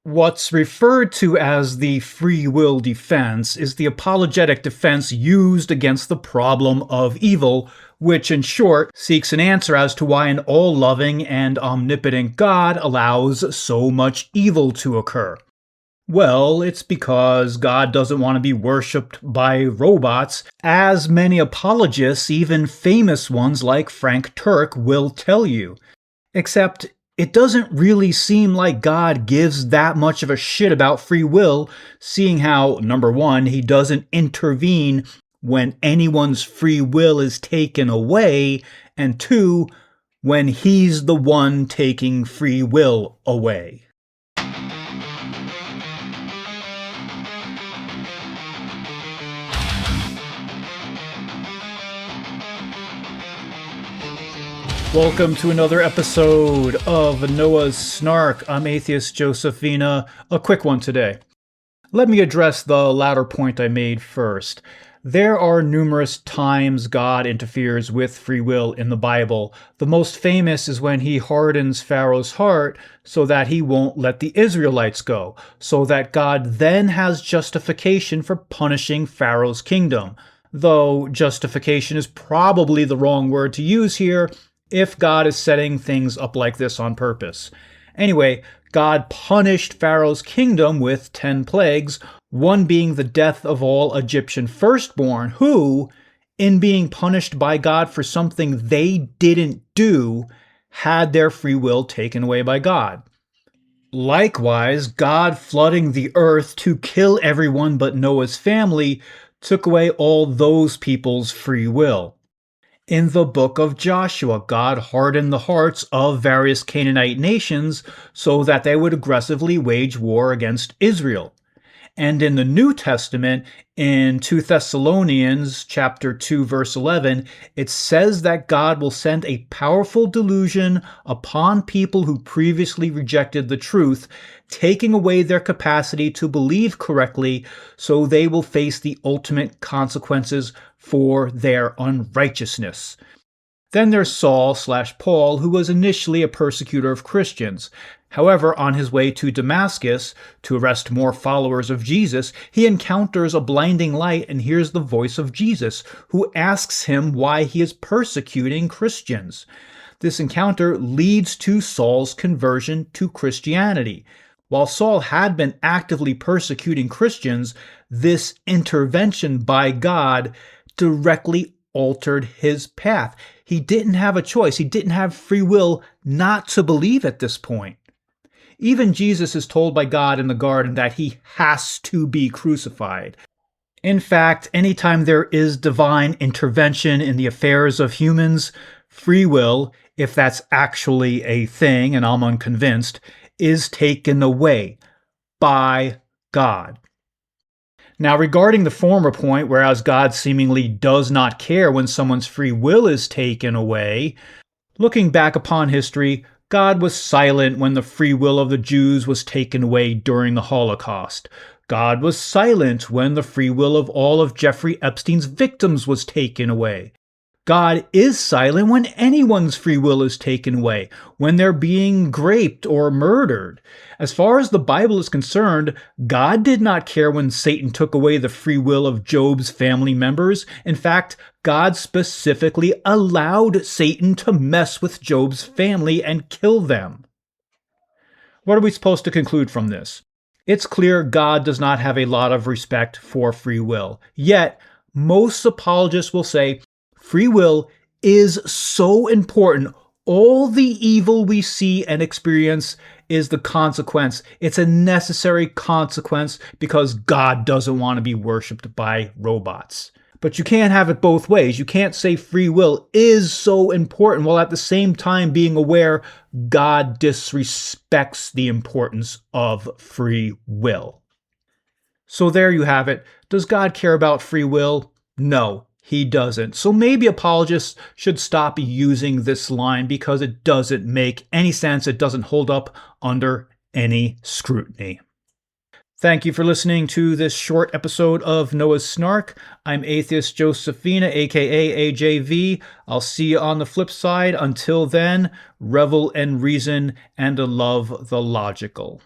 What's referred to as the free will defense is the apologetic defense used against the problem of evil, which in short seeks an answer as to why an all-loving and omnipotent God allows so much evil to occur. Well, it's because God doesn't want to be worshipped by robots, as many apologists, even famous ones like Frank Turk, will tell you. Except, it doesn't really seem like God gives that much of a shit about free will, seeing how, number one, he doesn't intervene when anyone's free will is taken away, and two, when he's the one taking free will away. Welcome to another episode of Noah's Snark. I'm Atheist Josephina. A quick one today. Let me address the latter point I made first. There are numerous times God interferes with free will in the Bible. The most famous is when he hardens Pharaoh's heart so that he won't let the Israelites go, so that God then has justification for punishing Pharaoh's kingdom. Though justification is probably the wrong word to use here, if God is setting things up like this on purpose. Anyway, God punished Pharaoh's kingdom with 10 plagues, one being the death of all Egyptian firstborn, who, in being punished by God for something they didn't do, had their free will taken away by God. Likewise, God flooding the earth to kill everyone but Noah's family took away all those people's free will. In the book of Joshua, God hardened the hearts of various Canaanite nations so that they would aggressively wage war against Israel. And in the New Testament, in 2 Thessalonians chapter 2, verse 11, it says that God will send a powerful delusion upon people who previously rejected the truth, taking away their capacity to believe correctly, so they will face the ultimate consequences for their unrighteousness. Then there's Saul/Paul, who was initially a persecutor of Christians. However, on his way to Damascus to arrest more followers of Jesus, he encounters a blinding light and hears the voice of Jesus, who asks him why he is persecuting Christians. This encounter leads to Saul's conversion to Christianity. While Saul had been actively persecuting Christians, this intervention by God directly altered his path. He didn't have a choice. He didn't have free will not to believe at this point. Even Jesus is told by God in the garden that he has to be crucified. In fact, anytime there is divine intervention in the affairs of humans, free will, if that's actually a thing, and I'm unconvinced, is taken away by God. Now, regarding the former point, whereas God seemingly does not care when someone's free will is taken away, looking back upon history, God was silent when the free will of the Jews was taken away during the Holocaust. God was silent when the free will of all of Jeffrey Epstein's victims was taken away. God is silent when anyone's free will is taken away, when they're being raped or murdered. As far as the Bible is concerned, God did not care when Satan took away the free will of Job's family members. In fact, God specifically allowed Satan to mess with Job's family and kill them. What are we supposed to conclude from this? It's clear God does not have a lot of respect for free will. Yet, most apologists will say, free will is so important. All the evil we see and experience is the consequence. It's a necessary consequence because God doesn't want to be worshipped by robots. But you can't have it both ways. You can't say free will is so important while at the same time being aware God disrespects the importance of free will. So there you have it. Does God care about free will? No. He doesn't. So maybe apologists should stop using this line because it doesn't make any sense. It doesn't hold up under any scrutiny. Thank you for listening to this short episode of Noah's Snark. I'm Atheist Josephina, aka AJV. I'll see you on the flip side. Until then, revel in reason and love the logical.